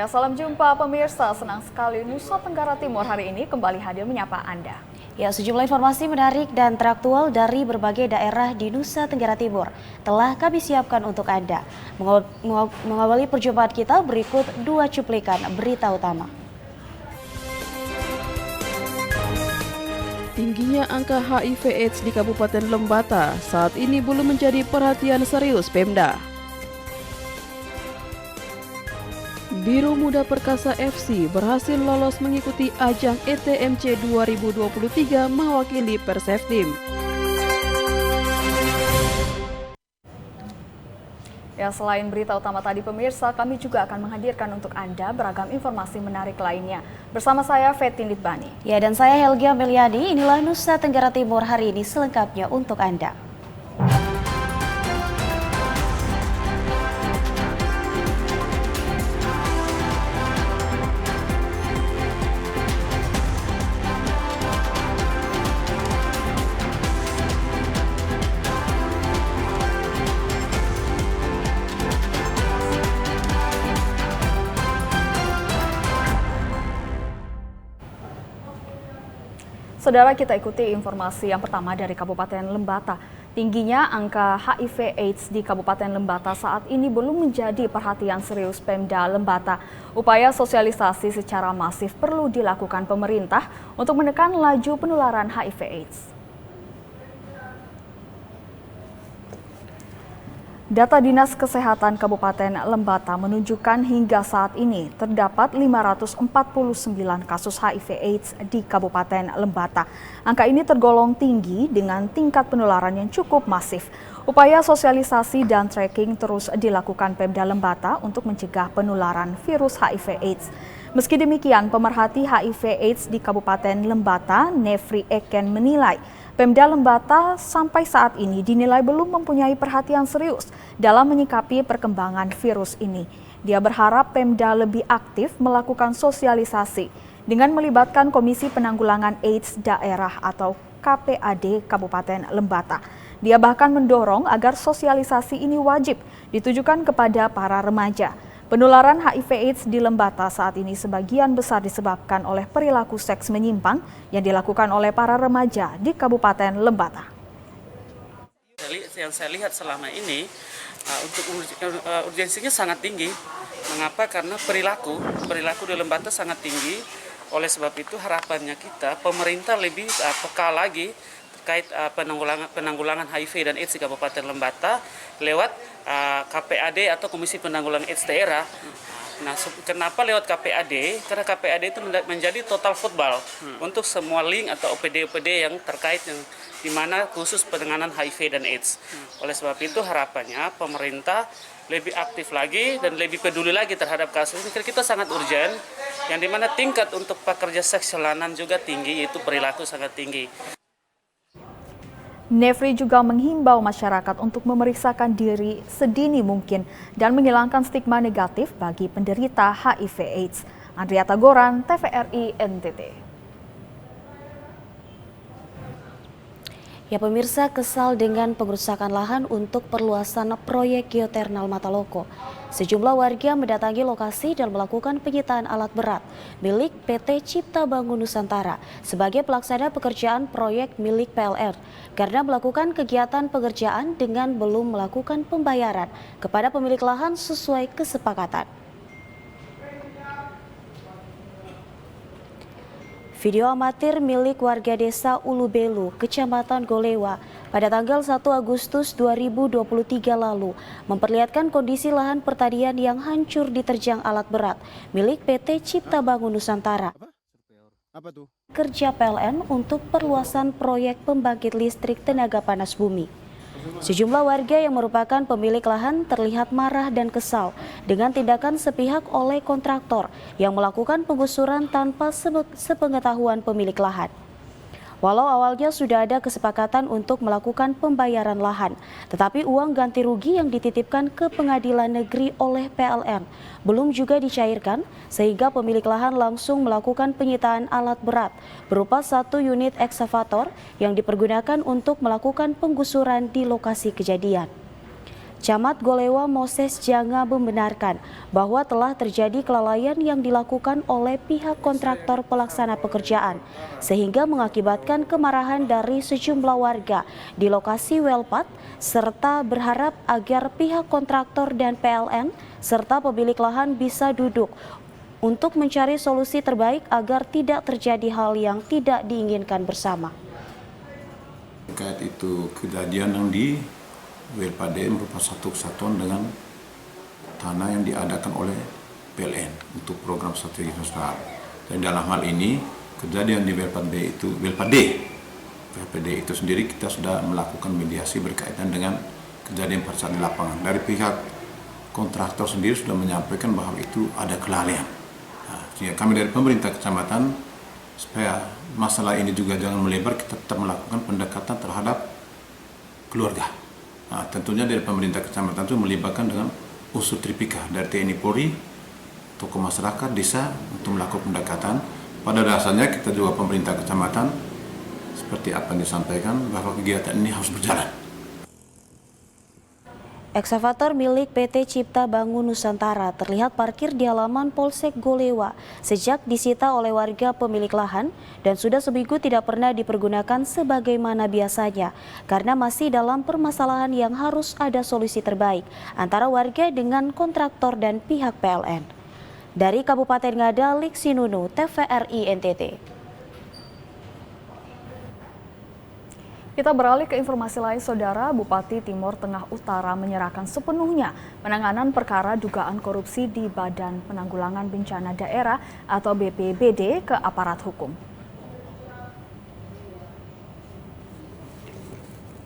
Ya, salam jumpa pemirsa. Senang sekali Nusa Tenggara Timur hari ini kembali hadir menyapa Anda. Ya, sejumlah informasi menarik dan teraktual dari berbagai daerah di Nusa Tenggara Timur telah kami siapkan untuk Anda. Mengawali perjumpaan kita, berikut dua cuplikan berita utama. Tingginya angka HIV/AIDS di Kabupaten Lembata saat ini belum menjadi perhatian serius Pemda. Biru Muda Perkasa FC berhasil lolos mengikuti ajang ETMC 2023 mewakili Perseftim. Ya, selain berita utama tadi pemirsa, kami juga akan menghadirkan untuk Anda beragam informasi menarik lainnya. Bersama saya Fetin Litbani. Ya, dan saya Helgia Meliani. Inilah Nusa Tenggara Timur hari ini selengkapnya untuk Anda. Saudara, kita ikuti informasi yang pertama dari Kabupaten Lembata. Tingginya angka HIV/AIDS di Kabupaten Lembata saat ini belum menjadi perhatian serius Pemda Lembata. Upaya sosialisasi secara masif perlu dilakukan pemerintah untuk menekan laju penularan HIV/AIDS. Data Dinas Kesehatan Kabupaten Lembata menunjukkan hingga saat ini terdapat 549 kasus HIV/AIDS di Kabupaten Lembata. Angka ini tergolong tinggi dengan tingkat penularan yang cukup masif. Upaya sosialisasi dan tracking terus dilakukan Pemda Lembata untuk mencegah penularan virus HIV/AIDS. Meski demikian, pemerhati HIV/AIDS di Kabupaten Lembata, Nefri Eken, menilai Pemda Lembata sampai saat ini dinilai belum mempunyai perhatian serius dalam menyikapi perkembangan virus ini. Dia berharap Pemda lebih aktif melakukan sosialisasi dengan melibatkan Komisi Penanggulangan AIDS Daerah atau KPAD Kabupaten Lembata. Dia bahkan mendorong agar sosialisasi ini wajib ditujukan kepada para remaja. Penularan HIV/AIDS di Lembata saat ini sebagian besar disebabkan oleh perilaku seks menyimpang yang dilakukan oleh para remaja di Kabupaten Lembata. Yang saya lihat selama ini untuk urgensinya sangat tinggi. Mengapa? Karena perilaku di Lembata sangat tinggi. Oleh sebab itu harapannya kita pemerintah lebih peka lagi terkait penanggulangan HIV dan AIDS di Kabupaten Lembata lewat KPAD atau Komisi Penanggulangan AIDS Daerah. Nah, kenapa lewat KPAD? Karena KPAD itu menjadi total football untuk semua link atau OPD-OPD yang terkait yang di mana khusus penanganan HIV dan AIDS. Oleh sebab itu harapannya pemerintah lebih aktif lagi dan lebih peduli lagi terhadap kasus ini. Kita sangat urgent, yang dimana tingkat untuk pekerja seks jalanan juga tinggi, yaitu perilaku sangat tinggi. Nefri juga menghimbau masyarakat untuk memeriksakan diri sedini mungkin dan menghilangkan stigma negatif bagi penderita HIV/AIDS. Andriata Goran, TVRI NTT. Ya, pemirsa, kesal dengan pengerusakan lahan untuk perluasan proyek geoternal Mataloko. Sejumlah warga mendatangi lokasi dan melakukan penyitaan alat berat milik PT Cipta Bangun Nusantara sebagai pelaksana pekerjaan proyek milik PLN karena melakukan kegiatan pengerjaan dengan belum melakukan pembayaran kepada pemilik lahan sesuai kesepakatan. Video amatir milik warga desa Ulubelu, Kecamatan Golewa, pada tanggal 1 Agustus 2023 lalu memperlihatkan kondisi lahan pertanian yang hancur diterjang alat berat milik PT Cipta Bangun Nusantara. Kerja PLN untuk perluasan proyek pembangkit listrik tenaga panas bumi. Sejumlah warga yang merupakan pemilik lahan terlihat marah dan kesal dengan tindakan sepihak oleh kontraktor yang melakukan penggusuran tanpa sepengetahuan pemilik lahan. Walau awalnya sudah ada kesepakatan untuk melakukan pembayaran lahan, tetapi uang ganti rugi yang dititipkan ke pengadilan negeri oleh PLN belum juga dicairkan, sehingga pemilik lahan langsung melakukan penyitaan alat berat berupa 1 unit eksavator yang dipergunakan untuk melakukan penggusuran di lokasi kejadian. Camat Golewa Moses Janga membenarkan bahwa telah terjadi kelalaian yang dilakukan oleh pihak kontraktor pelaksana pekerjaan sehingga mengakibatkan kemarahan dari sejumlah warga di lokasi Welpat serta berharap agar pihak kontraktor dan PLN serta pemilik lahan bisa duduk untuk mencari solusi terbaik agar tidak terjadi hal yang tidak diinginkan bersama. Terkait itu kejadian yang di Welpat merupakan satu kesatuan dengan tanah yang diadakan oleh PLN untuk program strategi nasional. Dan dalam hal ini kejadian di Welpat D itu sendiri kita sudah melakukan mediasi berkaitan dengan kejadian pada saat di lapangan. Dari pihak kontraktor sendiri sudah menyampaikan bahwa itu ada kelalaian. Sehingga kami dari pemerintah kecamatan supaya masalah ini juga jangan melebar, kita tetap melakukan pendekatan terhadap keluarga. Tentunya dari pemerintah kecamatan itu melibatkan dengan unsur Tripika dari TNI Polri, tokoh masyarakat, desa untuk melakukan pendekatan. Pada dasarnya kita juga pemerintah kecamatan seperti apa yang disampaikan bahwa kegiatan ini harus berjalan. Ekskavator milik PT Cipta Bangun Nusantara terlihat parkir di halaman Polsek Golewa sejak disita oleh warga pemilik lahan dan sudah seminggu tidak pernah dipergunakan sebagaimana biasanya karena masih dalam permasalahan yang harus ada solusi terbaik antara warga dengan kontraktor dan pihak PLN. Dari Kabupaten Ngada, Lik Sinunu, TVRI NTT. Kita beralih ke informasi lain, Saudara. Bupati Timur Tengah Utara menyerahkan sepenuhnya penanganan perkara dugaan korupsi di Badan Penanggulangan Bencana Daerah atau BPBD ke aparat hukum.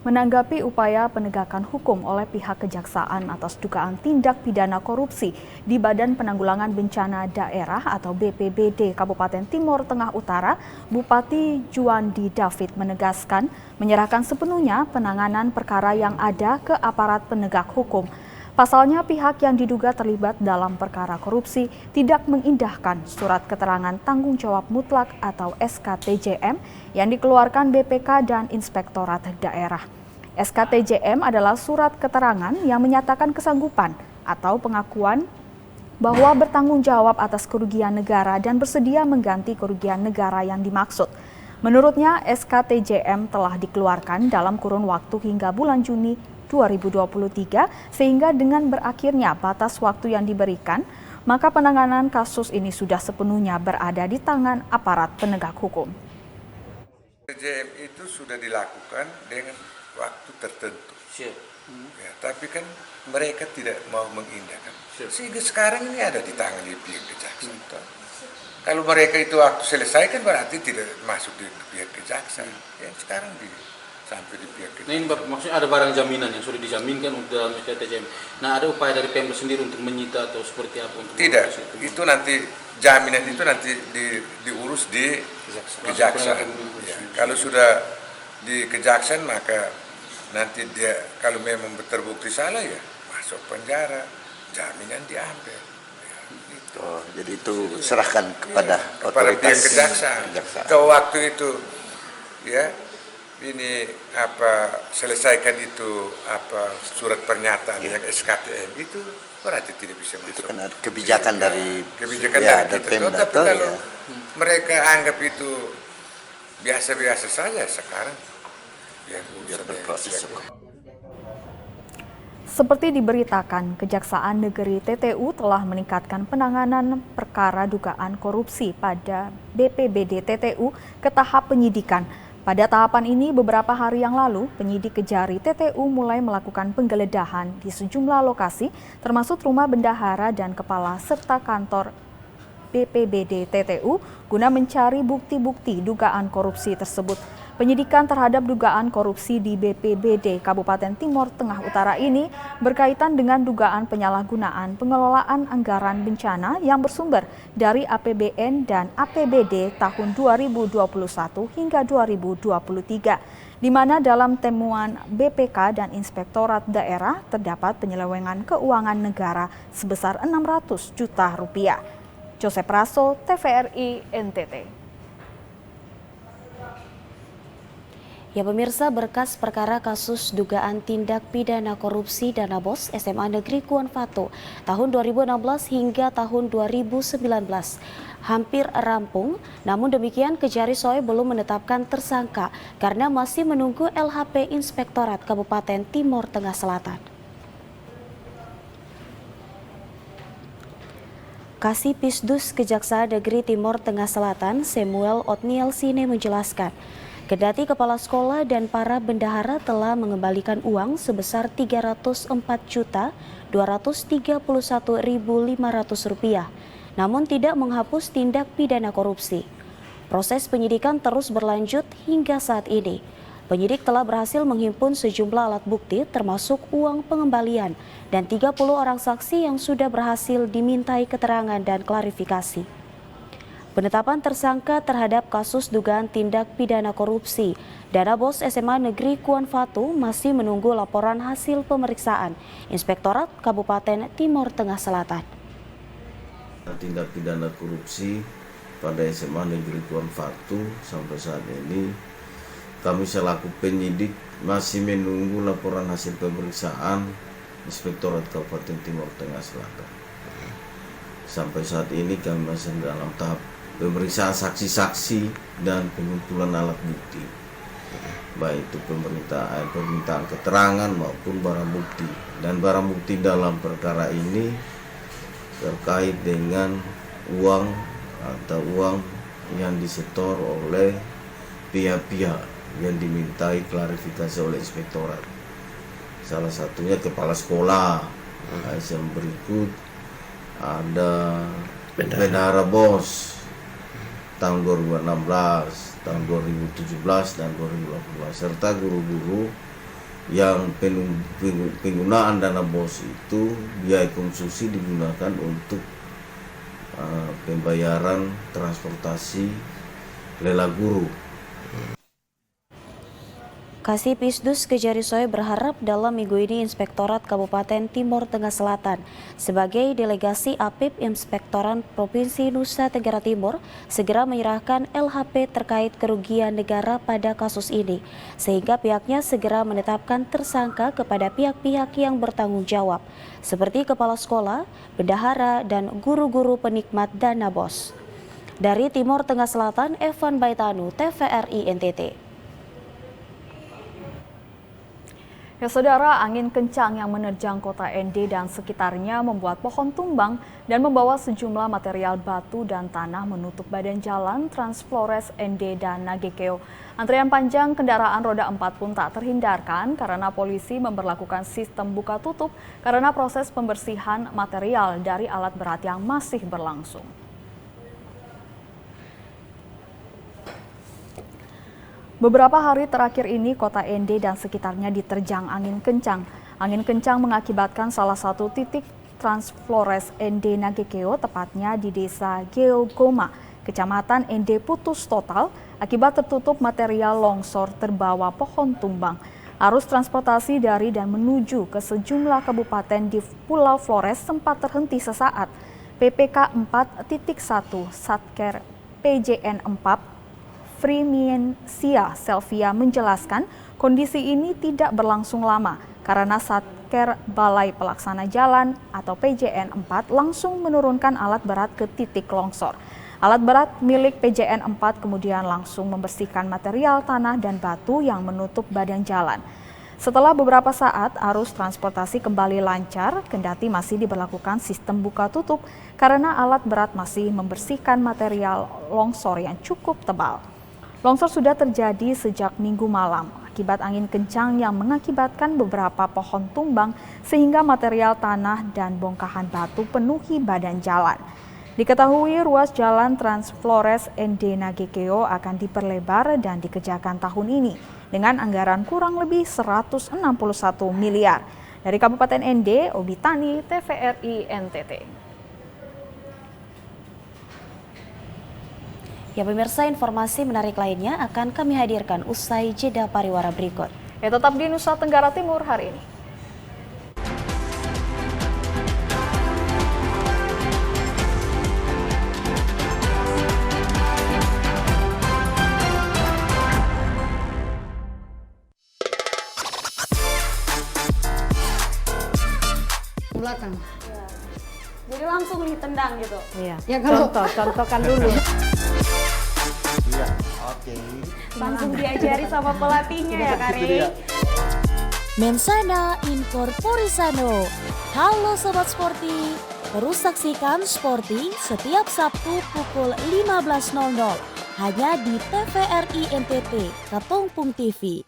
Menanggapi upaya penegakan hukum oleh pihak kejaksaan atas dugaan tindak pidana korupsi di Badan Penanggulangan Bencana Daerah atau BPBD Kabupaten Timur Tengah Utara, Bupati Juandi David menegaskan menyerahkan sepenuhnya penanganan perkara yang ada ke aparat penegak hukum. Pasalnya pihak yang diduga terlibat dalam perkara korupsi tidak mengindahkan surat keterangan tanggung jawab mutlak atau SKTJM yang dikeluarkan BPK dan Inspektorat Daerah. SKTJM adalah surat keterangan yang menyatakan kesanggupan atau pengakuan bahwa bertanggung jawab atas kerugian negara dan bersedia mengganti kerugian negara yang dimaksud. Menurutnya, SKTJM telah dikeluarkan dalam kurun waktu hingga bulan Juni 2023 sehingga dengan berakhirnya batas waktu yang diberikan, maka penanganan kasus ini sudah sepenuhnya berada di tangan aparat penegak hukum. SKTJM itu sudah dilakukan dengan waktu tertentu. Ya, tapi kan mereka tidak mau mengindahkan. Sehingga sekarang ini ada di tangan pihak kejaksaan. Kalau mereka itu waktu selesai kan berarti tidak masuk di pihak kejaksaan. Yang sekarang sampai di pihak kejaksaan. Nah ini maksudnya ada barang jaminan yang sudah dijaminkan dalam SKTJM. Nah ada upaya dari Pemda sendiri untuk menyita atau seperti apa? Untuk tidak, itu nanti jaminan itu nanti diurus di kejaksaan. Ya, kalau sudah di kejaksaan maka nanti dia kalau memang terbukti salah ya masuk penjara, jaminan diambil. Ya, gitu. Oh, jadi itu serahkan kepada kepada pihak otoritas kejaksaan. Kalau waktu itu ya ini selesaikan itu surat pernyataan yang SKTM itu berarti tidak bisa masuk. Itu kan kebijakan dari dari Pemda. Tapi kalau mereka anggap itu biasa-biasa saja sekarang ya biar berproses hukum. Seperti diberitakan, Kejaksaan Negeri TTU telah meningkatkan penanganan perkara dugaan korupsi pada BPBD TTU ke tahap penyidikan. Pada tahapan ini, beberapa hari yang lalu, penyidik Kejari TTU mulai melakukan penggeledahan di sejumlah lokasi, termasuk rumah bendahara dan kepala serta kantor BPBD TTU, guna mencari bukti-bukti dugaan korupsi tersebut. Penyidikan terhadap dugaan korupsi di BPBD Kabupaten Timur Tengah Utara ini berkaitan dengan dugaan penyalahgunaan pengelolaan anggaran bencana yang bersumber dari APBN dan APBD tahun 2021 hingga 2023, di mana dalam temuan BPK dan Inspektorat Daerah terdapat penyelewengan keuangan negara sebesar 600 juta rupiah. Joseph Praso, TVRI NTT. Ya pemirsa, berkas perkara kasus dugaan tindak pidana korupsi dana BOS SMA Negeri Kuon Fatu tahun 2016 hingga tahun 2019 hampir rampung. Namun demikian Kejari Soe belum menetapkan tersangka karena masih menunggu LHP Inspektorat Kabupaten Timor Tengah Selatan. Kasipidus Kejaksaan Negeri Timor Tengah Selatan Samuel Otniel Sine menjelaskan, kendati kepala sekolah dan para bendahara telah mengembalikan uang sebesar Rp304.231.500, namun tidak menghapus tindak pidana korupsi. Proses penyidikan terus berlanjut hingga saat ini. Penyidik telah berhasil menghimpun sejumlah alat bukti termasuk uang pengembalian dan 30 orang saksi yang sudah berhasil dimintai keterangan dan klarifikasi. Penetapan tersangka terhadap kasus dugaan tindak pidana korupsi dana BOS SMA Negeri Kuon Fatu masih menunggu laporan hasil pemeriksaan Inspektorat Kabupaten Timor Tengah Selatan. Tindak pidana korupsi pada SMA Negeri Kuon Fatu sampai saat ini kami selaku penyidik masih menunggu laporan hasil pemeriksaan Inspektorat Kabupaten Timor Tengah Selatan. Sampai saat ini kami masih dalam tahap pemeriksaan saksi-saksi dan pengumpulan alat bukti, baik itu permintaan keterangan maupun barang bukti. Dan barang bukti dalam perkara ini terkait dengan uang atau uang yang disetor oleh pihak-pihak yang dimintai klarifikasi oleh inspektorat. Salah satunya kepala sekolah. Yang berikut ada bendahara BOS tahun 2016, tahun 2017, dan 2018, serta guru-guru yang penggunaan dana BOS itu biaya konsumsi digunakan untuk pembayaran transportasi lelah guru. Kasipidus Kejari Soe berharap dalam minggu ini Inspektorat Kabupaten Timor Tengah Selatan sebagai delegasi APIP Inspektorat Provinsi Nusa Tenggara Timur segera menyerahkan LHP terkait kerugian negara pada kasus ini, sehingga pihaknya segera menetapkan tersangka kepada pihak-pihak yang bertanggung jawab, seperti kepala sekolah, bendahara, dan guru-guru penikmat dana BOS. Dari Timor Tengah Selatan, Evan Baitanu, TVRI NTT. Ya saudara, angin kencang yang menerjang kota ND dan sekitarnya membuat pohon tumbang dan membawa sejumlah material batu dan tanah menutup badan jalan Trans Flores ND dan Nagekeo. Antrian panjang kendaraan roda 4 pun tak terhindarkan karena polisi memberlakukan sistem buka tutup karena proses pembersihan material dari alat berat yang masih berlangsung. Beberapa hari terakhir ini kota ND dan sekitarnya diterjang angin kencang. Angin kencang mengakibatkan salah satu titik Trans Flores ND Nagekeo, tepatnya di desa Geogoma, Kecamatan ND putus total akibat tertutup material longsor terbawa pohon tumbang. Arus transportasi dari dan menuju ke sejumlah kabupaten di Pulau Flores sempat terhenti sesaat. PPK 4.1 Satker PJN 4 Frimiensia Selvia menjelaskan kondisi ini tidak berlangsung lama karena Satker Balai Pelaksana Jalan atau PJN 4 langsung menurunkan alat berat ke titik longsor. Alat berat milik PJN 4 kemudian langsung membersihkan material tanah dan batu yang menutup badan jalan. Setelah beberapa saat, arus transportasi kembali lancar, kendati masih diberlakukan sistem buka tutup karena alat berat masih membersihkan material longsor yang cukup tebal. Longsor sudah terjadi sejak Minggu malam akibat angin kencang yang mengakibatkan beberapa pohon tumbang sehingga material tanah dan bongkahan batu penuhi badan jalan. Diketahui ruas jalan Trans Flores ND Nagekeo akan diperlebar dan dikerjakan tahun ini dengan anggaran kurang lebih 161 miliar. Dari Kabupaten ND, Obi Tani, TVRI NTT. Ya pemirsa, informasi menarik lainnya akan kami hadirkan usai jeda pariwara berikut. Ya tetap di Nusa Tenggara Timur hari ini. belakang. Jadi langsung ditendang gitu. Iya. Ya kalau Contohkan dulu. Iya, oke. Langsung diajari sama pelatihnya ya, Kari. Mensana Incorporisano. Halo Sobat Sporty, terus saksikan Sporty setiap Sabtu pukul 15.00 hanya di TVRI NTT, Katongpung TV.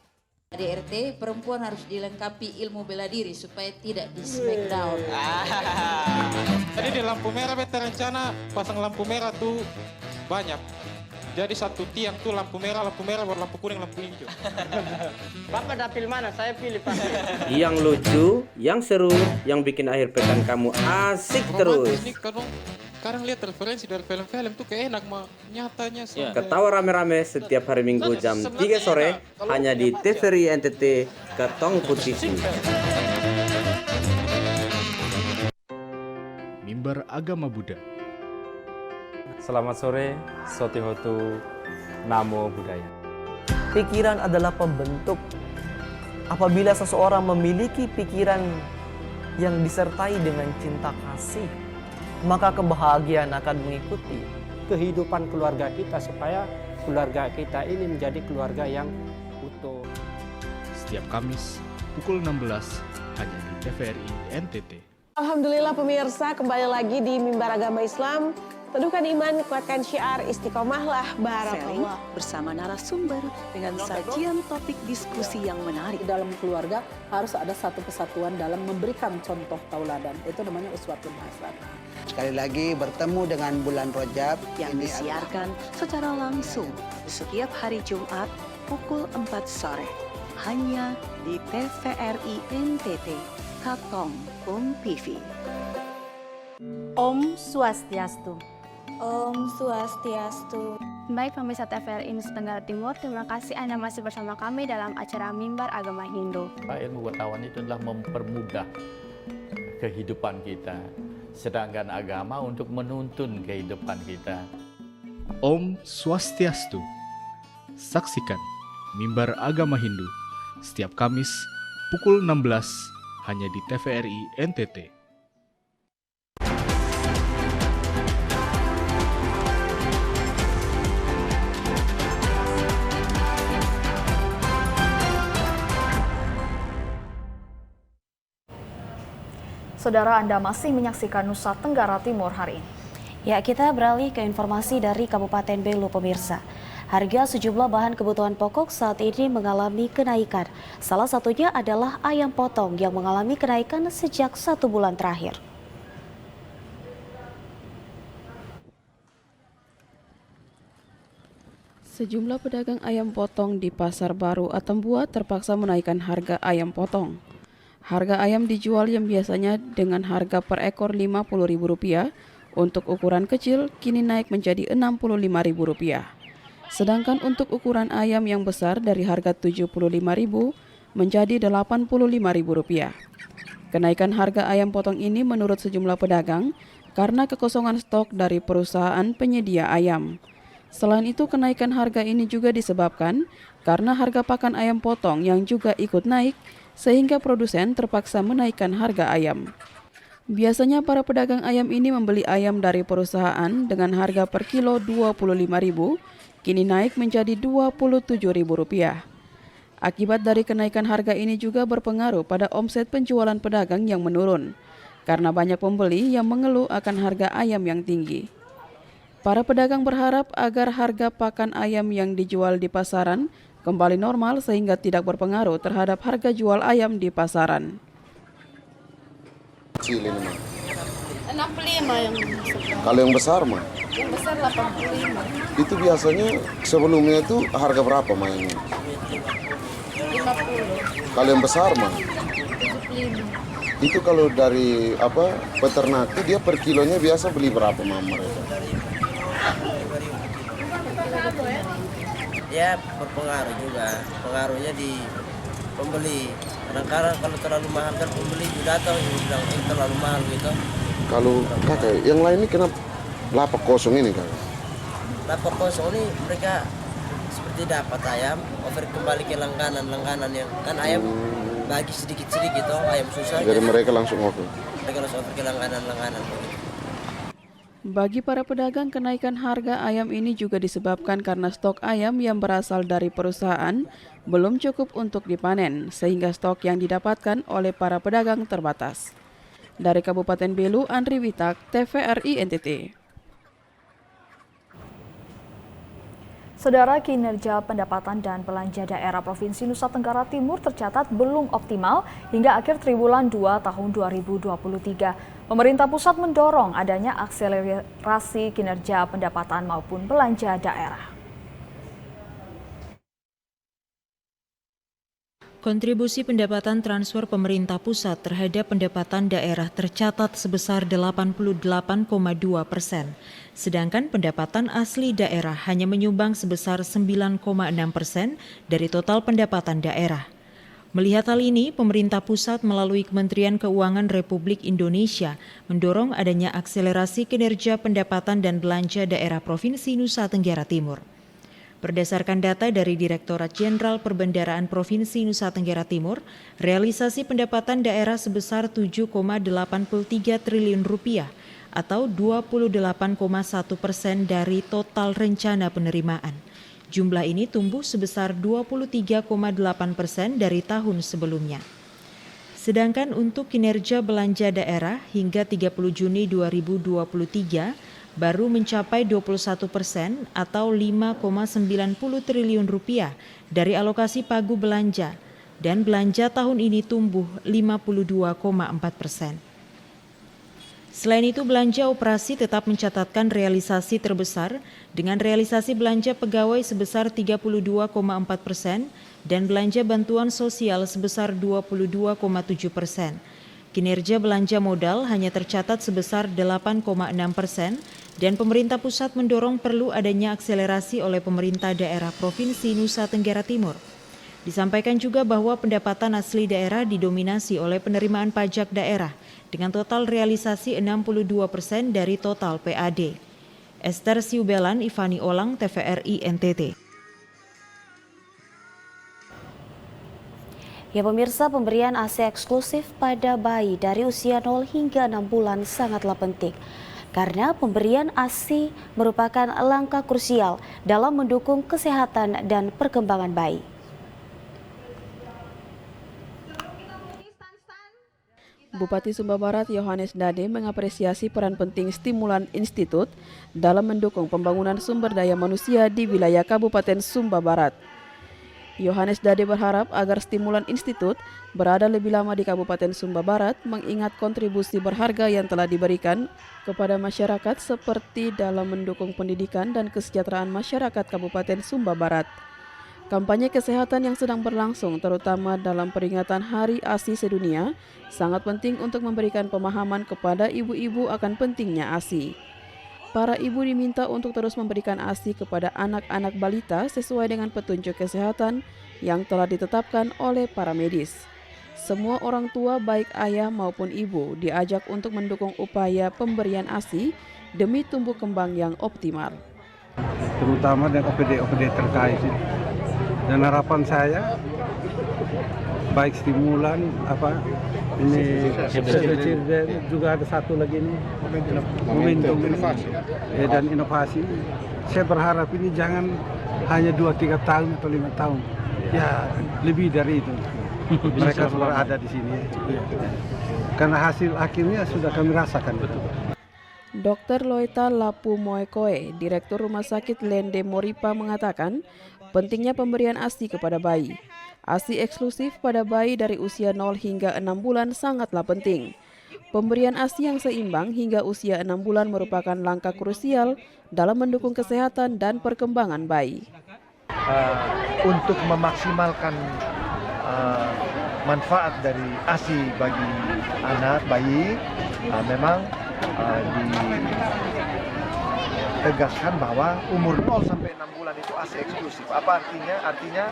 DRT perempuan harus dilengkapi ilmu bela diri supaya tidak di smackdown. Jadi di lampu merah beta rencana pasang lampu merah tuh banyak. Jadi satu tiang tuh lampu merah baru lampu kuning, lampu hijau. Bapak dapil mana? Saya pilih Pak. Yang lucu, yang seru, yang bikin akhir pekan kamu asik terus. Ini sekarang lihat referensi dari film-film tuh kayak enak mah nyatanya. Ketawa rame-rame setiap hari Minggu jam 3 sore hanya di TVRI NTT Katongpung TV. Mimbar Agama Buddha. Selamat sore, Sotihotu Namo Buddhaya. Pikiran adalah pembentuk. Apabila seseorang memiliki pikiran yang disertai dengan cinta kasih, maka kebahagiaan akan mengikuti kehidupan keluarga kita supaya keluarga kita ini menjadi keluarga yang utuh. Setiap Kamis pukul 16 hanya di TVRI NTT. Alhamdulillah pemirsa, kembali lagi di Mimbar Agama Islam. Teduhkan iman, kuatkan syiar, istiqomahlah, barakallah. Bersama narasumber dengan sajian topik diskusi yang menarik. Dalam keluarga harus ada satu kesatuan dalam memberikan contoh tauladan. Itu namanya uswatun hasanah. Sekali lagi bertemu dengan bulan Rajab yang disiarkan secara langsung setiap hari Jumat pukul 4 sore. Hanya di TVRI NTT, Katongpung TV. Om Swastiastu. Om Swastiastu. Baik pemirsa TVRI Nusa Tenggara Timur, terima kasih Anda masih bersama kami dalam acara Mimbar Agama Hindu. Ilmu pengetahuan itu adalah mempermudah kehidupan kita, sedangkan agama untuk menuntun kehidupan kita. Om Swastiastu. Saksikan Mimbar Agama Hindu setiap Kamis pukul 16 hanya di TVRI NTT. Saudara, Anda masih menyaksikan Nusa Tenggara Timur hari ini. Ya, kita beralih ke informasi dari Kabupaten Belu, pemirsa. Harga sejumlah bahan kebutuhan pokok saat ini mengalami kenaikan. Salah satunya adalah ayam potong yang mengalami kenaikan sejak 1 bulan terakhir. Sejumlah pedagang ayam potong di Pasar Baru Atambua terpaksa menaikkan harga ayam potong. Harga ayam dijual yang biasanya dengan harga per ekor Rp50.000 untuk ukuran kecil kini naik menjadi Rp65.000. Sedangkan untuk ukuran ayam yang besar dari harga Rp75.000 menjadi Rp85.000. Kenaikan harga ayam potong ini menurut sejumlah pedagang karena kekosongan stok dari perusahaan penyedia ayam. Selain itu, kenaikan harga ini juga disebabkan karena harga pakan ayam potong yang juga ikut naik sehingga produsen terpaksa menaikkan harga ayam. Biasanya para pedagang ayam ini membeli ayam dari perusahaan dengan harga per kilo Rp25.000, kini naik menjadi Rp27.000. Akibat dari kenaikan harga ini juga berpengaruh pada omset penjualan pedagang yang menurun, karena banyak pembeli yang mengeluh akan harga ayam yang tinggi. Para pedagang berharap agar harga pakan ayam yang dijual di pasaran kembali normal sehingga tidak berpengaruh terhadap harga jual ayam di pasaran. Kecil ini mah. 65 yang besar. Kalau yang besar mah? Yang besar 85. Itu biasanya sebelumnya itu harga berapa mah ini? 50. Kalau yang besar mah? 75. Itu kalau dari peternak itu dia per kilonya biasa beli berapa mah mereka? Ya berpengaruh juga, pengaruhnya di pembeli. Kadang-kadang kalau terlalu mahal kan pembeli juga datang bilang ini terlalu mahal gitu. Kalau kakak, yang lain ini kenapa lapak kosong ini kakak? Lapak kosong ini mereka seperti dapat ayam, over kembali ke langganan yang kan ayam bagi sedikit-sedikit ayam susah. Jadi mereka langsung over. Mereka langsung over ke langganan-langganan. Bagi para pedagang, kenaikan harga ayam ini juga disebabkan karena stok ayam yang berasal dari perusahaan belum cukup untuk dipanen, sehingga stok yang didapatkan oleh para pedagang terbatas. Dari Kabupaten Belu, Andri Witak, TVRI NTT. Saudara, kinerja pendapatan dan belanja daerah Provinsi Nusa Tenggara Timur tercatat belum optimal hingga akhir triwulan 2 tahun 2023. Pemerintah pusat mendorong adanya akselerasi kinerja pendapatan maupun belanja daerah. Kontribusi pendapatan transfer pemerintah pusat terhadap pendapatan daerah tercatat sebesar 88,2%, sedangkan pendapatan asli daerah hanya menyumbang sebesar 9,6% dari total pendapatan daerah. Melihat hal ini, pemerintah pusat melalui Kementerian Keuangan Republik Indonesia mendorong adanya akselerasi kinerja pendapatan dan belanja daerah Provinsi Nusa Tenggara Timur. Berdasarkan data dari Direktorat Jenderal Perbendaharaan Provinsi Nusa Tenggara Timur, realisasi pendapatan daerah sebesar 7,83 triliun rupiah atau 28,1% dari total rencana penerimaan. Jumlah ini tumbuh sebesar 23,8% dari tahun sebelumnya. Sedangkan untuk kinerja belanja daerah hingga 30 Juni 2023 baru mencapai 21% atau 5,90 triliun rupiah dari alokasi pagu belanja, dan belanja tahun ini tumbuh 52,4%. Selain itu, belanja operasi tetap mencatatkan realisasi terbesar dengan realisasi belanja pegawai sebesar 32,4% dan belanja bantuan sosial sebesar 22,7%. Kinerja belanja modal hanya tercatat sebesar 8,6% dan pemerintah pusat mendorong perlu adanya akselerasi oleh pemerintah daerah Provinsi Nusa Tenggara Timur. Disampaikan juga bahwa pendapatan asli daerah didominasi oleh penerimaan pajak daerah dengan total realisasi 62% dari total PAD. Esther Siubelan, Ivani Olang, TVRI NTT. Ya pemirsa, pemberian ASI eksklusif pada bayi dari usia 0 hingga 6 bulan sangatlah penting. Karena pemberian ASI merupakan langkah krusial dalam mendukung kesehatan dan perkembangan bayi. Bupati Sumba Barat Yohanes Dade mengapresiasi peran penting stimulan institut dalam mendukung pembangunan sumber daya manusia di wilayah Kabupaten Sumba Barat. Yohanes Dade berharap agar stimulan institut berada lebih lama di Kabupaten Sumba Barat mengingat kontribusi berharga yang telah diberikan kepada masyarakat seperti dalam mendukung pendidikan dan kesejahteraan masyarakat Kabupaten Sumba Barat. Kampanye kesehatan yang sedang berlangsung terutama dalam peringatan Hari ASI Sedunia sangat penting untuk memberikan pemahaman kepada ibu-ibu akan pentingnya ASI. Para ibu diminta untuk terus memberikan ASI kepada anak-anak balita sesuai dengan petunjuk kesehatan yang telah ditetapkan oleh para medis. Semua orang tua baik ayah maupun ibu diajak untuk mendukung upaya pemberian ASI demi tumbuh kembang yang optimal. Terutama dengan OPD terkait. Dan harapan saya baik stimulan ini juga ada satu lagi ini momentum dan inovasi. Saya berharap ini jangan hanya 2-3 tahun atau 5 tahun, ya lebih dari itu. Mereka sudah ada di sini, karena hasil akhirnya sudah kami rasakan. Dr. Loita Lapu Moekoe, Direktur Rumah Sakit Lende Moripa mengatakan pentingnya pemberian ASI kepada bayi. ASI eksklusif pada bayi dari usia 0 hingga 6 bulan sangatlah penting. Pemberian ASI yang seimbang hingga usia 6 bulan merupakan langkah krusial dalam mendukung kesehatan dan perkembangan bayi. Untuk memaksimalkan manfaat dari ASI bagi anak bayi, memang ditegaskan bahwa umur 0 sampai 6 bulan itu ASI eksklusif. Apa artinya? Artinya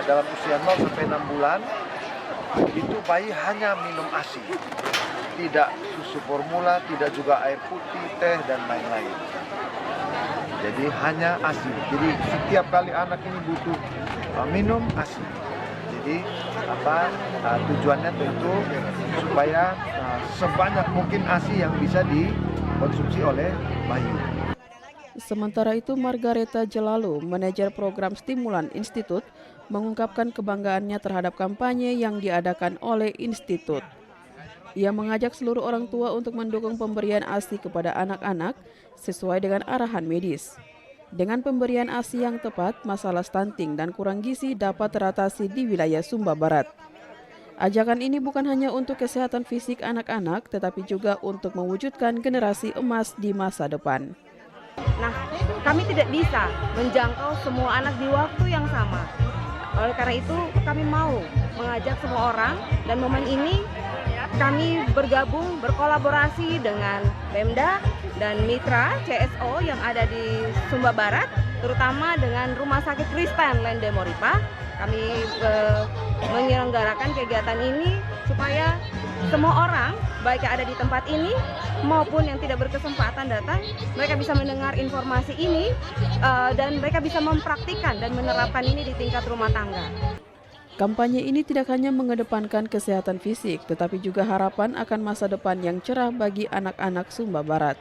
dalam usia 0 sampai 6 bulan itu bayi hanya minum ASI. Tidak susu formula, tidak juga air putih, teh, dan lain-lain. Jadi hanya ASI. Jadi setiap kali anak ini butuh minum ASI. Jadi tujuannya tentu supaya sebanyak mungkin ASI yang bisa dikonsumsi oleh bayi. Sementara itu, Margareta Jelalu, manajer program stimulan Institut, mengungkapkan kebanggaannya terhadap kampanye yang diadakan oleh Institut. Ia mengajak seluruh orang tua untuk mendukung pemberian ASI kepada anak-anak sesuai dengan arahan medis. Dengan pemberian ASI yang tepat, masalah stunting dan kurang gizi dapat teratasi di wilayah Sumba Barat. Ajakan ini bukan hanya untuk kesehatan fisik anak-anak, tetapi juga untuk mewujudkan generasi emas di masa depan. Nah, kami tidak bisa menjangkau semua anak di waktu yang sama. Oleh karena itu, kami mau mengajak semua orang, dan momen ini kami bergabung, berkolaborasi dengan Pemda dan mitra CSO yang ada di Sumba Barat, terutama dengan Rumah Sakit Kristen Lende Moripa. Kami menyelenggarakan kegiatan ini supaya semua orang, baik yang ada di tempat ini maupun yang tidak berkesempatan datang, mereka bisa mendengar informasi ini dan mereka bisa mempraktikkan dan menerapkan ini di tingkat rumah tangga. Kampanye ini tidak hanya mengedepankan kesehatan fisik, tetapi juga harapan akan masa depan yang cerah bagi anak-anak Sumba Barat.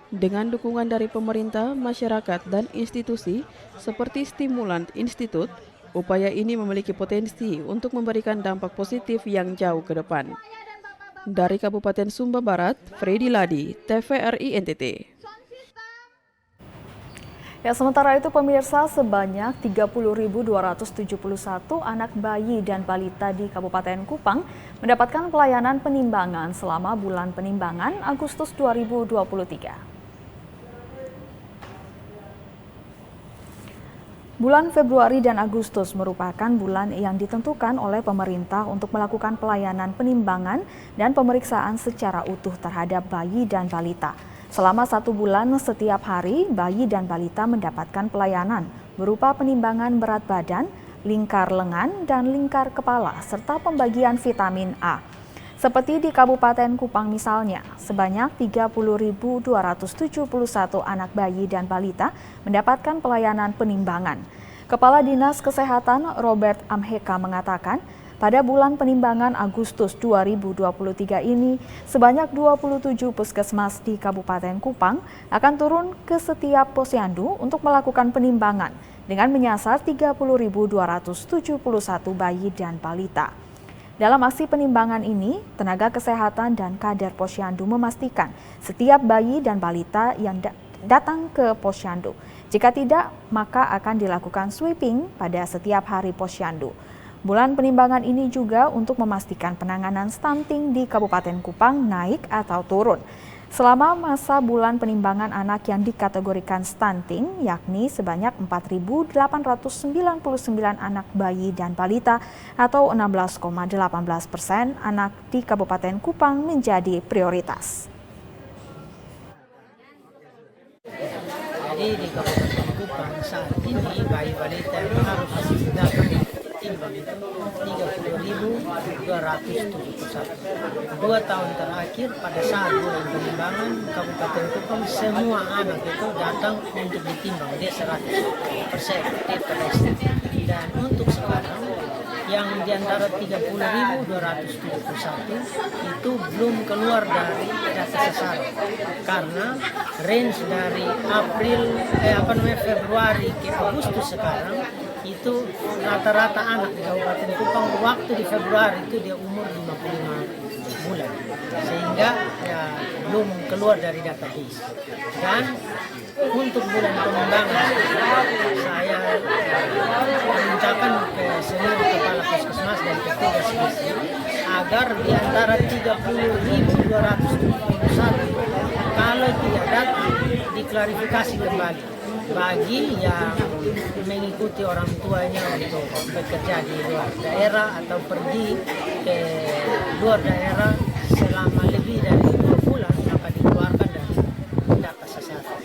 Dengan dukungan dari pemerintah, masyarakat, dan institusi seperti Stimulan Institut, upaya ini memiliki potensi untuk memberikan dampak positif yang jauh ke depan. Dari Kabupaten Sumba Barat, Freddy Ladi, TVRI NTT. Ya, sementara itu pemirsa, sebanyak 30.271 anak bayi dan balita di Kabupaten Kupang mendapatkan pelayanan penimbangan selama bulan penimbangan Agustus 2023. Bulan Februari dan Agustus merupakan bulan yang ditentukan oleh pemerintah untuk melakukan pelayanan penimbangan dan pemeriksaan secara utuh terhadap bayi dan balita. Selama 1 bulan setiap hari, bayi dan balita mendapatkan pelayanan berupa penimbangan berat badan, lingkar lengan, dan lingkar kepala, serta pembagian vitamin A. Seperti di Kabupaten Kupang misalnya, sebanyak 30.271 anak bayi dan balita mendapatkan pelayanan penimbangan. Kepala Dinas Kesehatan Robert Amheka mengatakan, pada bulan penimbangan Agustus 2023 ini, sebanyak 27 puskesmas di Kabupaten Kupang akan turun ke setiap posyandu untuk melakukan penimbangan dengan menyasar 30.271 bayi dan balita. Dalam aksi penimbangan ini, tenaga kesehatan dan kader posyandu memastikan setiap bayi dan balita yang datang ke posyandu. Jika tidak, maka akan dilakukan sweeping pada setiap hari posyandu. Bulan penimbangan ini juga untuk memastikan penanganan stunting di Kabupaten Kupang naik atau turun. Selama masa bulan penimbangan anak yang dikategorikan stunting, yakni sebanyak 4.899 anak bayi dan balita atau 16,18% anak di Kabupaten Kupang menjadi prioritas. Jadi di Kabupaten Kupang saat ini bayi balita yang harus datang timbang itu 30.271. 2 tahun terakhir pada saat bulan penimbangan Kabupaten Kupang semua anak itu datang untuk ditimbang, dia 100% TPS. Dan untuk sekarang yang di antara 30.271 itu belum keluar dari data sasaran karena range dari Februari ke Agustus sekarang itu rata-rata anak di Kabupaten Kupang waktu di Februari itu dia umur 55 bulan sehingga ya belum keluar dari database. Dan untuk bulan pengembangan saya mintakan ke semua kepala puskesmas dan petugas gizi agar di antara 30.271 kalau tidak datang diklarifikasi kembali bagi yang mengikuti orang tuanya untuk bekerja di luar daerah atau pergi ke luar daerah selama lebih dari 2 bulan maka dikeluarkan dari data sasaran.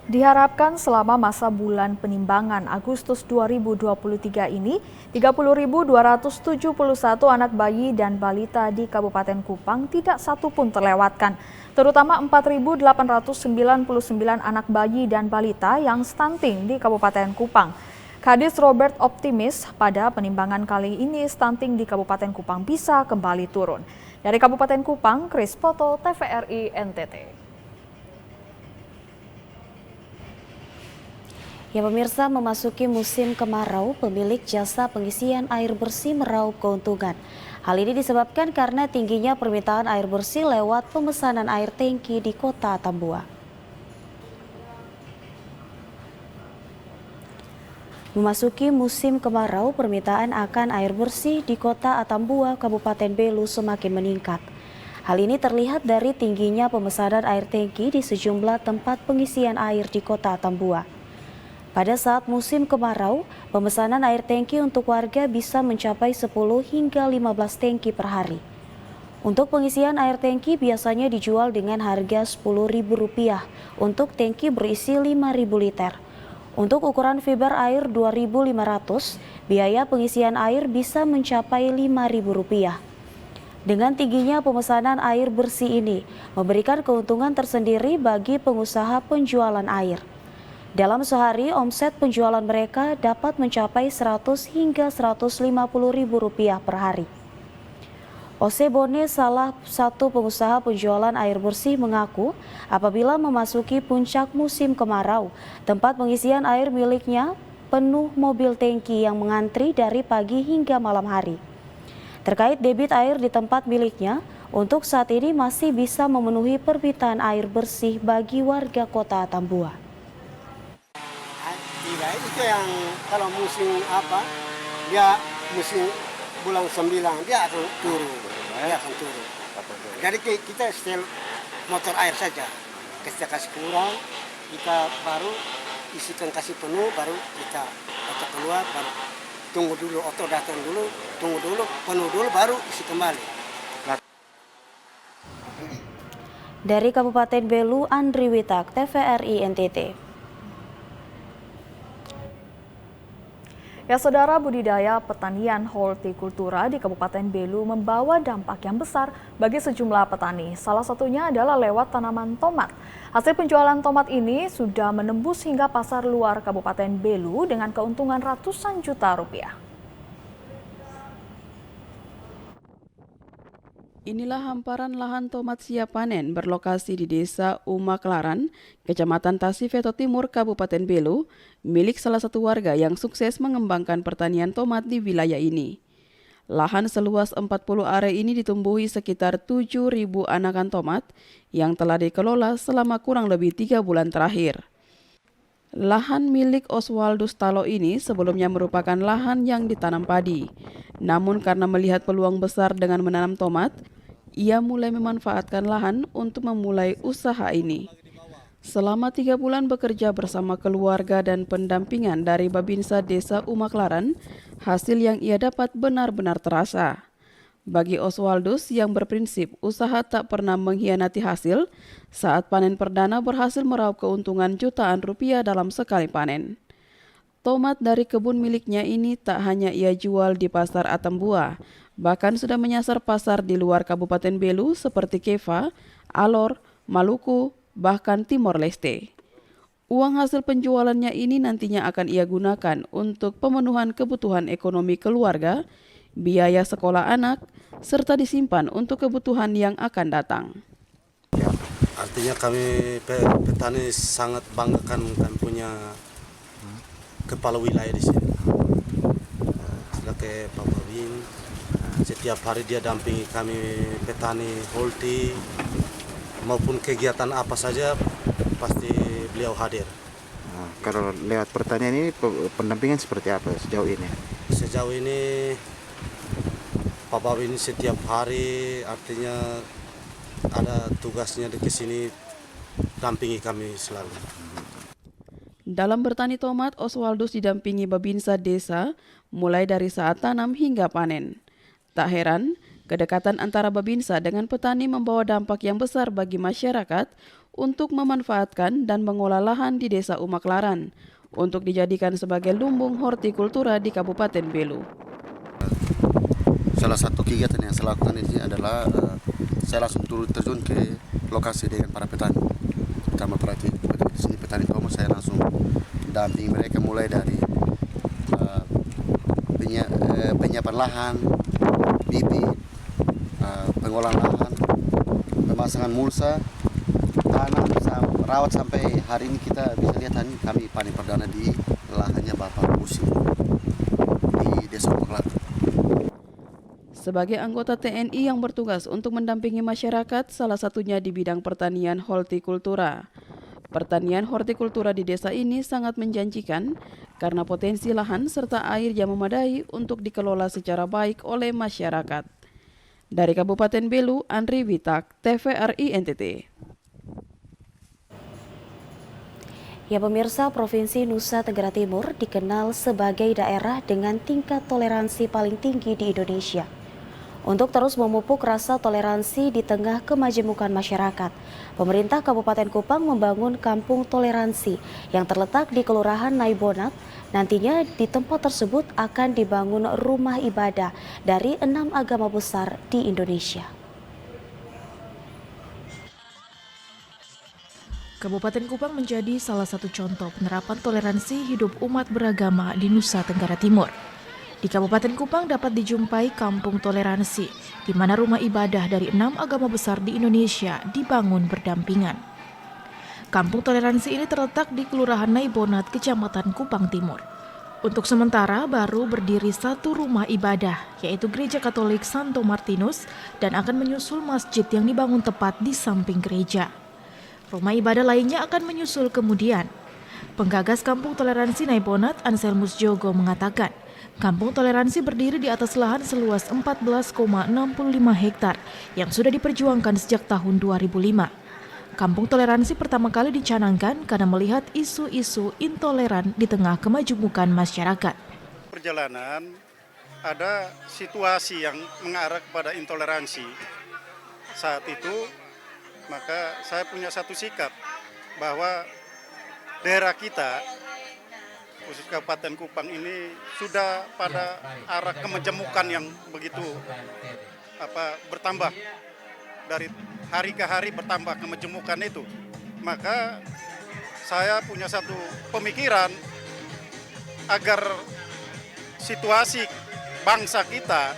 Diharapkan selama masa bulan penimbangan Agustus 2023 ini, 30.271 anak bayi dan balita di Kabupaten Kupang tidak satu pun terlewatkan, terutama 4.899 anak bayi dan balita yang stunting di Kabupaten Kupang. Kadis Robert optimis pada penimbangan kali ini stunting di Kabupaten Kupang bisa kembali turun. Dari Kabupaten Kupang, Chris Poto, TVRI NTT. Ya pemirsa, memasuki musim kemarau, pemilik jasa pengisian air bersih meraup keuntungan. Hal ini disebabkan karena tingginya permintaan air bersih lewat pemesanan air tangki di Kota Atambua. Memasuki musim kemarau, permintaan akan air bersih di Kota Atambua, Kabupaten Belu semakin meningkat. Hal ini terlihat dari tingginya pemesanan air tangki di sejumlah tempat pengisian air di Kota Atambua. Pada saat musim kemarau, pemesanan air tangki untuk warga bisa mencapai 10 hingga 15 tangki per hari. Untuk pengisian air tangki biasanya dijual dengan harga Rp10.000 untuk tangki berisi 5.000 liter. Untuk ukuran fiber air 2.500, biaya pengisian air bisa mencapai Rp5.000. Dengan tingginya pemesanan air bersih ini, memberikan keuntungan tersendiri bagi pengusaha penjualan air. Dalam sehari, omset penjualan mereka dapat mencapai Rp100 hingga Rp150.000 per hari. Ose Bone, salah satu pengusaha penjualan air bersih, mengaku apabila memasuki puncak musim kemarau, tempat pengisian air miliknya penuh mobil tangki yang mengantri dari pagi hingga malam hari. Terkait debit air di tempat miliknya, untuk saat ini masih bisa memenuhi permintaan air bersih bagi warga Kota Atambua. Itu yang kalau musim dia musim bulan 9 dia akan turun. Jadi kita setel motor air saja. Kita kasih kurang, kita baru isikan kasih penuh, baru kita oto keluar, baru tunggu dulu, oto datang dulu, tunggu dulu, penuh dulu, baru isi kembali. Dari Kabupaten Belu, Andri Witak, TVRI NTT. Ya saudara, budidaya pertanian hortikultura di Kabupaten Belu membawa dampak yang besar bagi sejumlah petani. Salah satunya adalah lewat tanaman tomat. Hasil penjualan tomat ini sudah menembus hingga pasar luar Kabupaten Belu dengan keuntungan ratusan juta rupiah. Inilah hamparan lahan tomat siap panen berlokasi di Desa Umaklaran, Kecamatan Tasifeto Timur, Kabupaten Belu, milik salah satu warga yang sukses mengembangkan pertanian tomat di wilayah ini. Lahan seluas 40 are ini ditumbuhi sekitar 7.000 anakan tomat yang telah dikelola selama kurang lebih 3 bulan terakhir. Lahan milik Oswaldus Talo ini sebelumnya merupakan lahan yang ditanam padi. Namun karena melihat peluang besar dengan menanam tomat, ia mulai memanfaatkan lahan untuk memulai usaha ini. Selama 3 bulan bekerja bersama keluarga dan pendampingan dari Babinsa Desa Umaklaran, hasil yang ia dapat benar-benar terasa. Bagi Oswaldus yang berprinsip usaha tak pernah mengkhianati hasil, saat panen perdana berhasil meraup keuntungan jutaan rupiah dalam sekali panen. Tomat dari kebun miliknya ini tak hanya ia jual di pasar Atambua, bahkan sudah menyasar pasar di luar Kabupaten Belu seperti Keva, Alor, Maluku, bahkan Timor Leste. Uang hasil penjualannya ini nantinya akan ia gunakan untuk pemenuhan kebutuhan ekonomi keluarga, biaya sekolah anak, serta disimpan untuk kebutuhan yang akan datang. Artinya kami petani sangat banggakan kami punya kepala wilayah di sini. Sebagai Pak Babin, setiap hari dia dampingi kami petani holti, maupun kegiatan apa saja pasti beliau hadir. Nah, kalau lewat pertanian ini pendampingan seperti apa sejauh ini? Sejauh ini Pak Babin setiap hari artinya ada tugasnya di sini dampingi kami selalu. Dalam bertani tomat, Oswaldus didampingi Babinsa Desa mulai dari saat tanam hingga panen. Tak heran, kedekatan antara Babinsa dengan petani membawa dampak yang besar bagi masyarakat untuk memanfaatkan dan mengolah lahan di Desa Umaklaran untuk dijadikan sebagai lumbung hortikultura di Kabupaten Belu. Salah satu kegiatan yang saya lakukan ini adalah saya langsung turun terjun ke lokasi dengan para petani. Pertama di sini petani tomat, saya langsung dampingi mereka mulai dari penyiapan lahan, bibit, pengolahan lahan, pemasangan mulsa, tanam, rawat sampai hari ini kita bisa lihat kami panen perdana di lahannya Bapak Musi di Desa Oklak. Sebagai anggota TNI yang bertugas untuk mendampingi masyarakat, salah satunya di bidang pertanian hortikultura. Pertanian hortikultura di desa ini sangat menjanjikan karena potensi lahan serta air yang memadai untuk dikelola secara baik oleh masyarakat. Dari Kabupaten Belu, Andri Witak, TVRI NTT. Ya pemirsa, Provinsi Nusa Tenggara Timur dikenal sebagai daerah dengan tingkat toleransi paling tinggi di Indonesia. Untuk terus memupuk rasa toleransi di tengah kemajemukan masyarakat, pemerintah Kabupaten Kupang membangun Kampung Toleransi yang terletak di Kelurahan Naibonat. Nantinya di tempat tersebut akan dibangun rumah ibadah dari 6 agama besar di Indonesia. Kabupaten Kupang menjadi salah satu contoh penerapan toleransi hidup umat beragama di Nusa Tenggara Timur. Di Kabupaten Kupang dapat dijumpai Kampung Toleransi, di mana rumah ibadah dari 6 agama besar di Indonesia dibangun berdampingan. Kampung Toleransi ini terletak di Kelurahan Naibonat, Kecamatan Kupang Timur. Untuk sementara baru berdiri 1 rumah ibadah, yaitu Gereja Katolik Santo Martinus, dan akan menyusul masjid yang dibangun tepat di samping gereja. Rumah ibadah lainnya akan menyusul kemudian. Penggagas Kampung Toleransi Naibonat, Anselmus Jogo, mengatakan, Kampung Toleransi berdiri di atas lahan seluas 14,65 hektar yang sudah diperjuangkan sejak tahun 2005. Kampung Toleransi pertama kali dicanangkan karena melihat isu-isu intoleran di tengah kemajemukan masyarakat. Perjalanan ada situasi yang mengarah kepada intoleransi. Saat itu maka saya punya satu sikap bahwa daerah kita, khusus Kabupaten Kupang ini sudah pada arah kemajemukan yang begitu bertambah, dari hari ke hari bertambah kemajemukan itu. Maka saya punya satu pemikiran agar situasi bangsa kita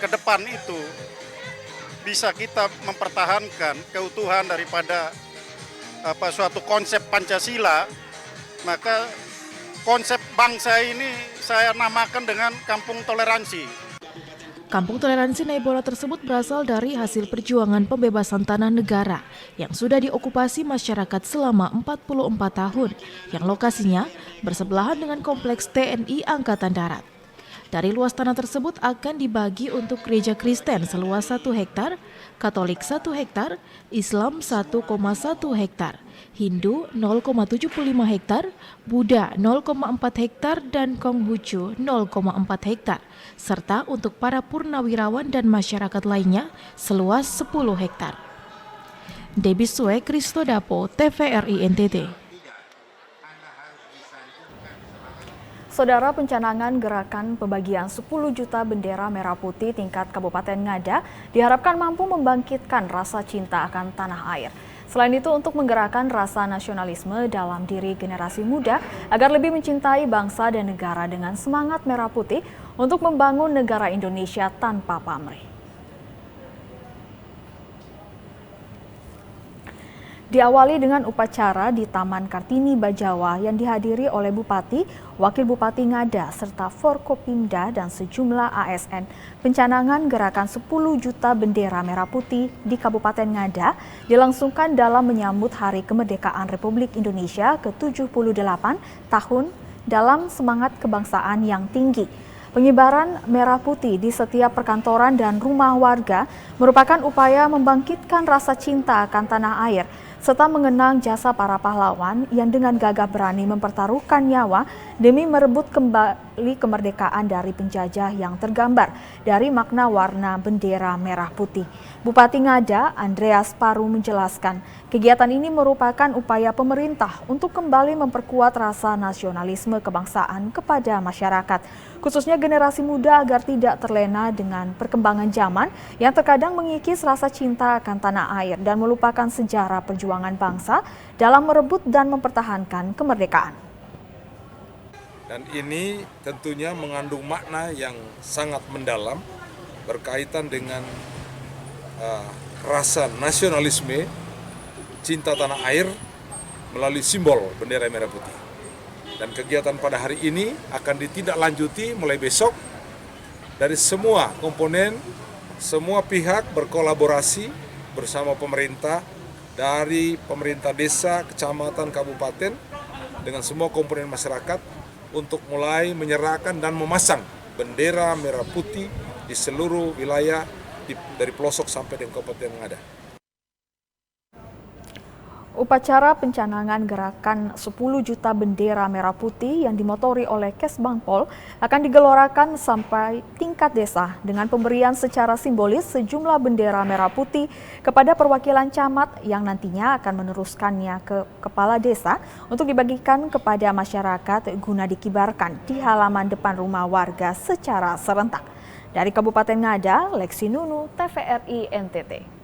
ke depan itu bisa kita mempertahankan keutuhan daripada suatu konsep Pancasila, maka konsep bangsa ini saya namakan dengan Kampung Toleransi. Kampung Toleransi Naibonat tersebut berasal dari hasil perjuangan pembebasan tanah negara yang sudah diokupasi masyarakat selama 44 tahun, yang lokasinya bersebelahan dengan kompleks TNI Angkatan Darat. Dari luas tanah tersebut akan dibagi untuk gereja Kristen seluas 1 hektar, Katolik 1 hektar, Islam 1,1 hektar, Hindu 0,75 hektar, Buddha 0,4 hektar, dan Konghucu 0,4 hektar, serta untuk para purnawirawan dan masyarakat lainnya seluas 10 hektar. Debbie Sue, Kristodapo, TVRI NTT. Saudara, pencanangan gerakan pembagian 10 juta bendera merah putih tingkat Kabupaten Ngada diharapkan mampu membangkitkan rasa cinta akan tanah air. Selain itu, untuk menggerakkan rasa nasionalisme dalam diri generasi muda agar lebih mencintai bangsa dan negara dengan semangat merah putih untuk membangun negara Indonesia tanpa pamrih. Diawali dengan upacara di Taman Kartini Bajawa yang dihadiri oleh Bupati, Wakil Bupati Ngada, serta Forkopimda dan sejumlah ASN. Pencanangan gerakan 10 juta bendera merah putih di Kabupaten Ngada dilangsungkan dalam menyambut Hari Kemerdekaan Republik Indonesia ke-78 tahun dalam semangat kebangsaan yang tinggi. Pengibaran merah putih di setiap perkantoran dan rumah warga merupakan upaya membangkitkan rasa cinta akan tanah air, serta mengenang jasa para pahlawan yang dengan gagah berani mempertaruhkan nyawa demi merebut kembali kemerdekaan dari penjajah yang tergambar dari makna warna bendera merah putih. Bupati Ngada, Andreas Paru, menjelaskan kegiatan ini merupakan upaya pemerintah untuk kembali memperkuat rasa nasionalisme kebangsaan kepada masyarakat, khususnya generasi muda, agar tidak terlena dengan perkembangan zaman yang terkadang mengikis rasa cinta akan tanah air dan melupakan sejarah perjuangan bangsa dalam merebut dan mempertahankan kemerdekaan. Dan ini tentunya mengandung makna yang sangat mendalam berkaitan dengan rasa nasionalisme, cinta tanah air melalui simbol bendera merah putih. Dan kegiatan pada hari ini akan ditindaklanjuti mulai besok dari semua komponen, semua pihak berkolaborasi bersama pemerintah, dari pemerintah desa, kecamatan, kabupaten, dengan semua komponen masyarakat untuk mulai menyerahkan dan memasang bendera merah putih di seluruh wilayah dari pelosok sampai dengan kabupaten yang ada. Upacara pencanangan gerakan 10 juta bendera merah putih yang dimotori oleh Kesbangpol akan digelorakan sampai tingkat desa dengan pemberian secara simbolis sejumlah bendera merah putih kepada perwakilan camat yang nantinya akan meneruskannya ke kepala desa untuk dibagikan kepada masyarakat guna dikibarkan di halaman depan rumah warga secara serentak. Dari Kabupaten Ngada, Lexi Nunu, TVRI NTT.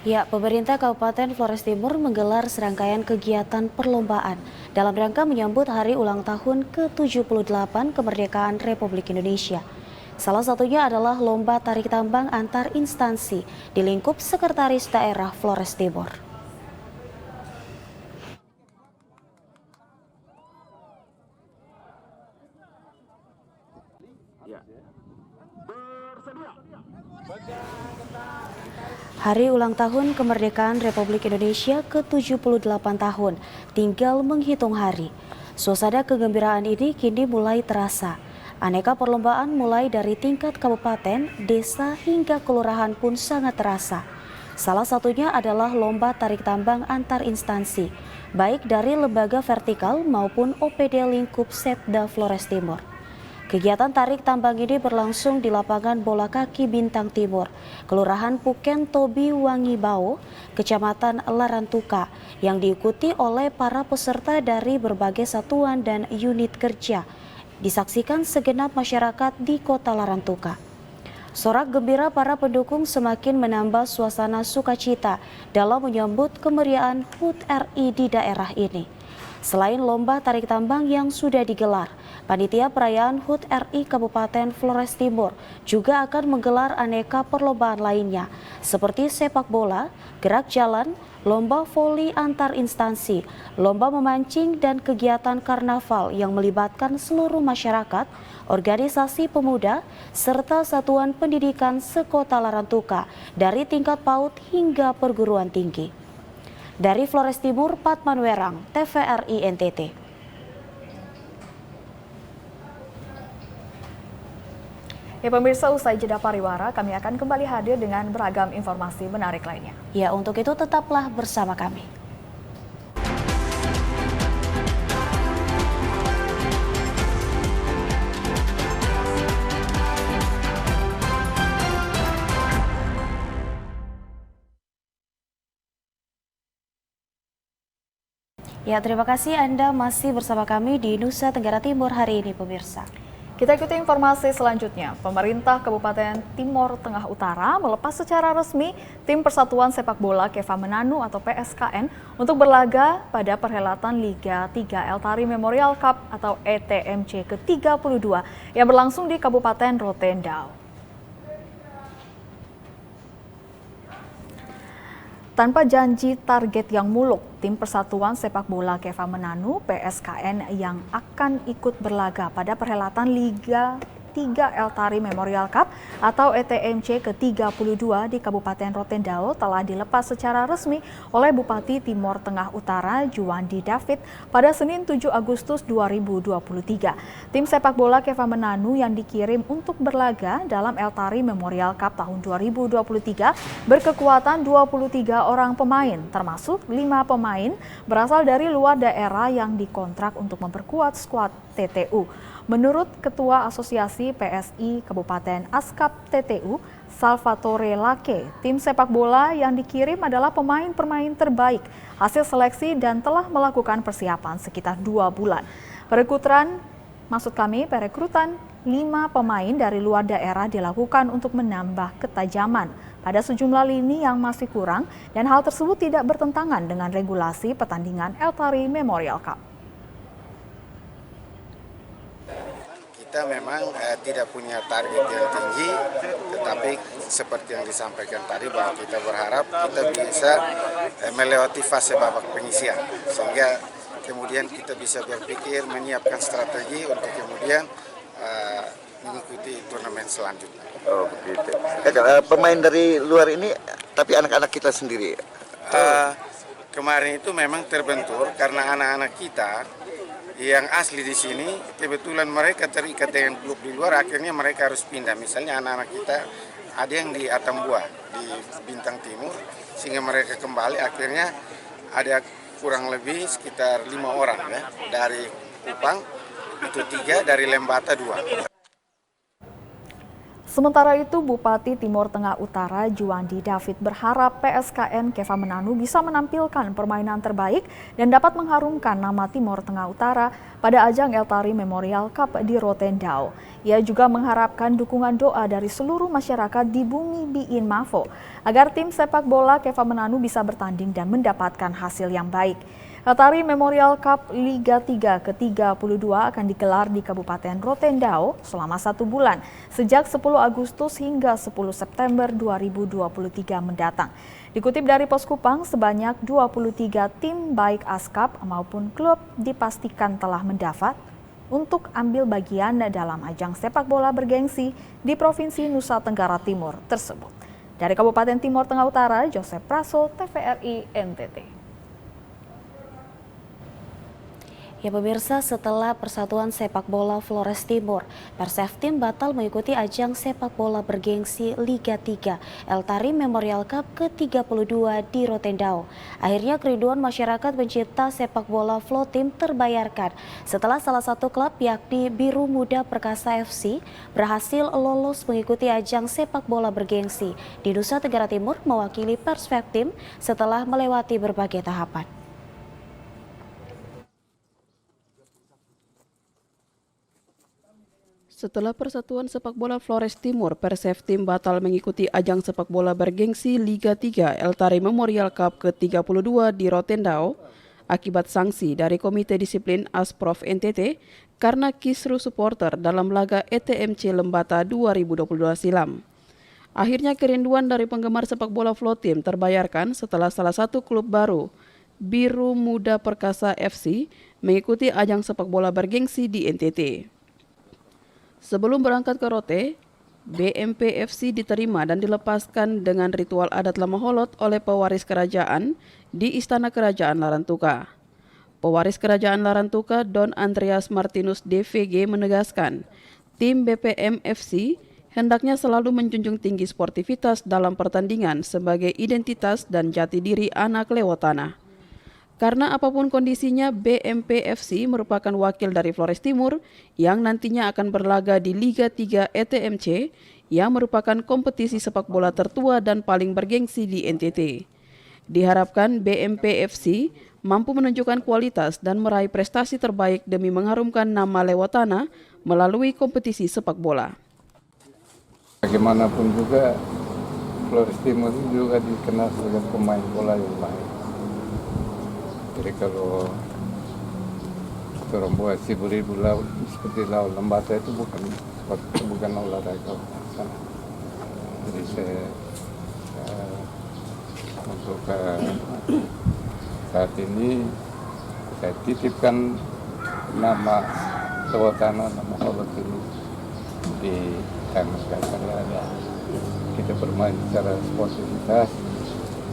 Ya, pemerintah Kabupaten Flores Timur menggelar serangkaian kegiatan perlombaan dalam rangka menyambut hari ulang tahun ke-78 kemerdekaan Republik Indonesia. Salah satunya adalah lomba tarik tambang antar instansi di lingkup Sekretaris Daerah Flores Timur. Hari ulang tahun kemerdekaan Republik Indonesia ke-78 tahun tinggal menghitung hari. Suasana kegembiraan ini kini mulai terasa. Aneka perlombaan mulai dari tingkat kabupaten, desa hingga kelurahan pun sangat terasa. Salah satunya adalah lomba tarik tambang antar instansi, baik dari lembaga vertikal maupun OPD lingkup Setda Flores Timur. Kegiatan tarik tambang ini berlangsung di lapangan bola kaki Bintang Timur, Kelurahan Puken Tobi Wangibao, Kecamatan Larantuka, yang diikuti oleh para peserta dari berbagai satuan dan unit kerja. Disaksikan segenap masyarakat di Kota Larantuka. Sorak gembira para pendukung semakin menambah suasana sukacita dalam menyambut kemeriahan HUT RI di daerah ini. Selain lomba tarik tambang yang sudah digelar, panitia perayaan HUT RI Kabupaten Flores Timur juga akan menggelar aneka perlombaan lainnya seperti sepak bola, gerak jalan, lomba voli antar instansi, lomba memancing dan kegiatan karnaval yang melibatkan seluruh masyarakat, organisasi pemuda, serta satuan pendidikan sekota Larantuka dari tingkat PAUD hingga perguruan tinggi. Dari Flores Timur, Patman Werang, TVRI NTT. Ya pemirsa, usai jeda pariwara, kami akan kembali hadir dengan beragam informasi menarik lainnya. Ya, untuk itu tetaplah bersama kami. Ya, terima kasih Anda masih bersama kami di Nusa Tenggara Timur hari ini, pemirsa. Kita ikuti informasi selanjutnya. Pemerintah Kabupaten Timor Tengah Utara melepas secara resmi tim Persatuan Sepak Bola Keva Menanu atau PSKN untuk berlaga pada perhelatan Liga 3 Eltari Memorial Cup atau ETMC ke-32 yang berlangsung di Kabupaten Rotendao. Tanpa janji target yang muluk, tim Persatuan Sepak Bola Keva Menanu PSKN yang akan ikut berlaga pada perhelatan Liga 3 Eltari Memorial Cup atau ETMC ke-32 di Kabupaten Rotendao telah dilepas secara resmi oleh Bupati Timor Tengah Utara Juandi David pada Senin 7 Agustus 2023. Tim sepak bola Keva Menanu yang dikirim untuk berlaga dalam Eltari Memorial Cup tahun 2023 berkekuatan 23 orang pemain, termasuk 5 pemain berasal dari luar daerah yang dikontrak untuk memperkuat skuad TTU. Menurut Ketua Asosiasi PSI Kabupaten Askap TTU, Salvatore Lake, tim sepak bola yang dikirim adalah pemain-pemain terbaik hasil seleksi dan telah melakukan persiapan sekitar 2 bulan. Perekrutan 5 pemain dari luar daerah dilakukan untuk menambah ketajaman pada sejumlah lini yang masih kurang dan hal tersebut tidak bertentangan dengan regulasi pertandingan Eltari Memorial Cup. kita memang tidak punya target yang tinggi, tetapi seperti yang disampaikan tadi bahwa kita berharap kita bisa melewati fase babak penyisian, sehingga kemudian kita bisa berpikir menyiapkan strategi untuk kemudian mengikuti turnamen selanjutnya. Oh begitu. Pemain dari luar ini, tapi anak-anak kita sendiri. Kemarin itu memang terbentur karena anak-anak kita yang asli di sini kebetulan mereka terikat dengan klub di luar, akhirnya mereka harus pindah. Misalnya anak-anak kita ada yang di Atambua di Bintang Timur, sehingga mereka kembali, akhirnya ada kurang lebih sekitar 5 orang ya, dari Kupang itu 3, dari Lembata 2. Sementara itu, Bupati Timur Tengah Utara Juandi David berharap PSKN Keva Menanu bisa menampilkan permainan terbaik dan dapat mengharumkan nama Timur Tengah Utara pada ajang Eltari Memorial Cup di Rotendao. Ia juga mengharapkan dukungan doa dari seluruh masyarakat di bumi Biin Mafo agar tim sepak bola Keva Menanu bisa bertanding dan mendapatkan hasil yang baik. Eltari Memorial Cup Liga 3 ke-32 akan digelar di Kabupaten Rotendao selama 1 bulan, sejak 10 Agustus hingga 10 September 2023 mendatang. Dikutip dari Pos Kupang, sebanyak 23 tim baik ASKAP maupun klub dipastikan telah mendaftar untuk ambil bagian dalam ajang sepak bola bergengsi di Provinsi Nusa Tenggara Timur tersebut. Dari Kabupaten Timur Tengah Utara, Joseph Praso, TVRI NTT. Ya pemirsa, setelah Persatuan Sepak Bola Flores Timur, Perseftim batal mengikuti ajang sepak bola bergengsi Liga 3 Eltari Memorial Cup ke-32 di Rotendao. Akhirnya kerinduan masyarakat pencinta sepak bola Flotim terbayarkan setelah salah satu klub yakni Biru Muda Perkasa FC berhasil lolos mengikuti ajang sepak bola bergengsi di Nusa Tenggara Timur mewakili Perseftim setelah melewati berbagai tahapan. Setelah Persatuan Sepak Bola Flores Timur, Perseftim batal mengikuti ajang sepak bola bergengsi Liga 3 Eltari Memorial Cup ke-32 di Rotendao akibat sanksi dari Komite Disiplin Asprof NTT karena kisru supporter dalam laga ETMC Lembata 2022 silam. Akhirnya kerinduan dari penggemar sepak bola Flotim terbayarkan setelah salah satu klub baru, Biru Muda Perkasa FC, mengikuti ajang sepak bola bergengsi di NTT. Sebelum berangkat ke Rote, BMP FC diterima dan dilepaskan dengan ritual adat Lamaholot oleh pewaris kerajaan di Istana Kerajaan Larantuka. Pewaris Kerajaan Larantuka Don Andreas Martinus DVG menegaskan, tim BPM FC hendaknya selalu menjunjung tinggi sportivitas dalam pertandingan sebagai identitas dan jati diri anak Lewotana. Karena apapun kondisinya, BMP FC merupakan wakil dari Flores Timur yang nantinya akan berlaga di Liga 3 ETMC yang merupakan kompetisi sepak bola tertua dan paling bergengsi di NTT. Diharapkan BMP FC mampu menunjukkan kualitas dan meraih prestasi terbaik demi mengharumkan nama Lewotana melalui kompetisi sepak bola. Bagaimanapun juga, Flores Timur juga dikenal sebagai pemain bola yang baik. Jadi kalau orang buat si beribu laut seperti laut Lembata itu bukan olahraga sana. Jadi saya untuk saat ini saya titipkan nama Lewotana, nama Holot ini di tangan saya. Kita bermain secara sportivitas,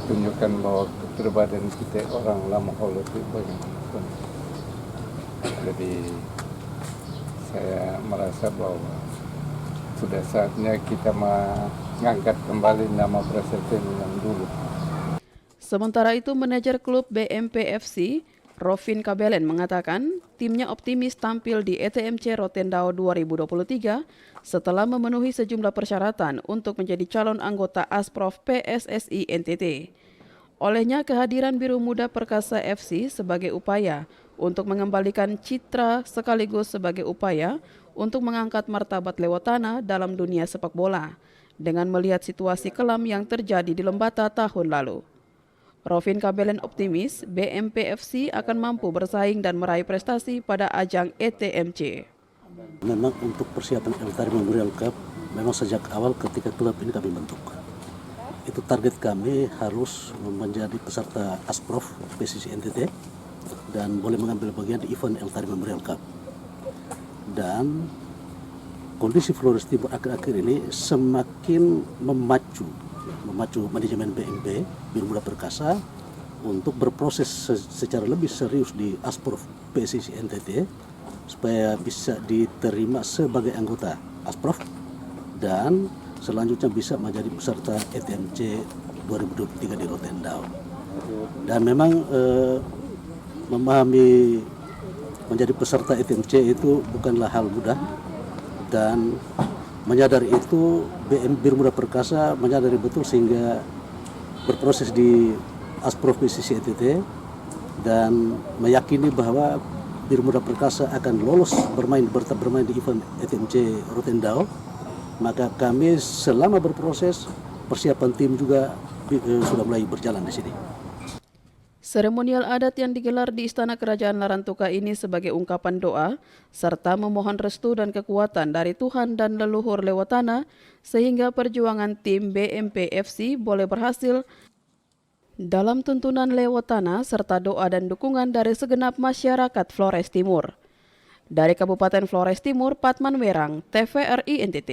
tunjukkan bahwa kepribadian kita orang Lamaholot itu bagaimanapun. Jadi saya merasa bahwa sudah saatnya kita mengangkat kembali nama Perseftim yang dulu. Sementara itu, manajer klub BMP FC, Rovin Kabelen mengatakan timnya optimis tampil di ETMC Rotendao 2023 setelah memenuhi sejumlah persyaratan untuk menjadi calon anggota Asprof PSSI NTT. Olehnya kehadiran Biru Muda Perkasa FC sebagai upaya untuk mengembalikan citra sekaligus sebagai upaya untuk mengangkat martabat Lewotana dalam dunia sepak bola dengan melihat situasi kelam yang terjadi di Lembata tahun lalu. Rovin Kabelen optimis BMP FC akan mampu bersaing dan meraih prestasi pada ajang ETMC. Memang untuk persiapan Eltari Memorial Cup, memang sejak awal ketika klub ini kami bentuk. Itu target kami harus menjadi peserta Asprof PSSI NTT dan boleh mengambil bagian di event Eltari Memorial Cup. Dan kondisi Flores Timur akhir-akhir ini semakin memacu manajemen BMP Biru Muda Perkasa untuk berproses secara lebih serius di Asprof PSSI NTT supaya bisa diterima sebagai anggota Asprof dan selanjutnya bisa menjadi peserta ETMC 2023 di Rotendao. Dan memang memahami menjadi peserta ETMC itu bukanlah hal mudah, dan menyadari itu Biru Muda Perkasa menyadari betul sehingga berproses di Asprof PSSI NTT dan meyakini bahwa Biru Muda Perkasa akan lolos bermain di event ETMC Rotendao. Maka kami selama berproses persiapan tim juga sudah mulai berjalan di sini. Seremonial adat yang digelar di Istana Kerajaan Larantuka ini sebagai ungkapan doa serta memohon restu dan kekuatan dari Tuhan dan leluhur Lewotana sehingga perjuangan tim BMP FC boleh berhasil dalam tuntunan Lewotana serta doa dan dukungan dari segenap masyarakat Flores Timur. Dari Kabupaten Flores Timur, Patman Werang, TVRI NTT.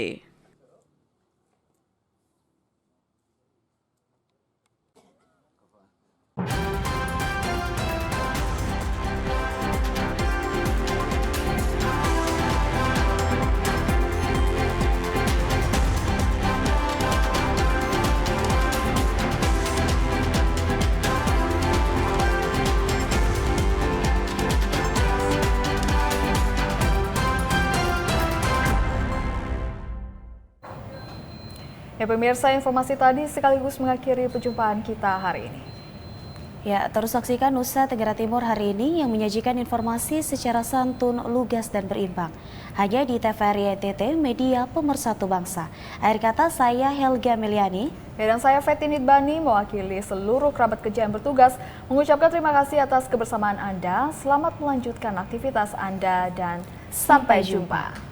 Ya pemirsa, informasi tadi sekaligus mengakhiri perjumpaan kita hari ini. Ya, terus saksikan Nusa Tenggara Timur hari ini yang menyajikan informasi secara santun, lugas dan berimbang. Hanya di TVRI NTT, media pemersatu bangsa. Akhir kata saya Helga Meliani. Dan saya Fetinit Bani mewakili seluruh kerabat kerja yang bertugas mengucapkan terima kasih atas kebersamaan Anda. Selamat melanjutkan aktivitas Anda dan sampai jumpa.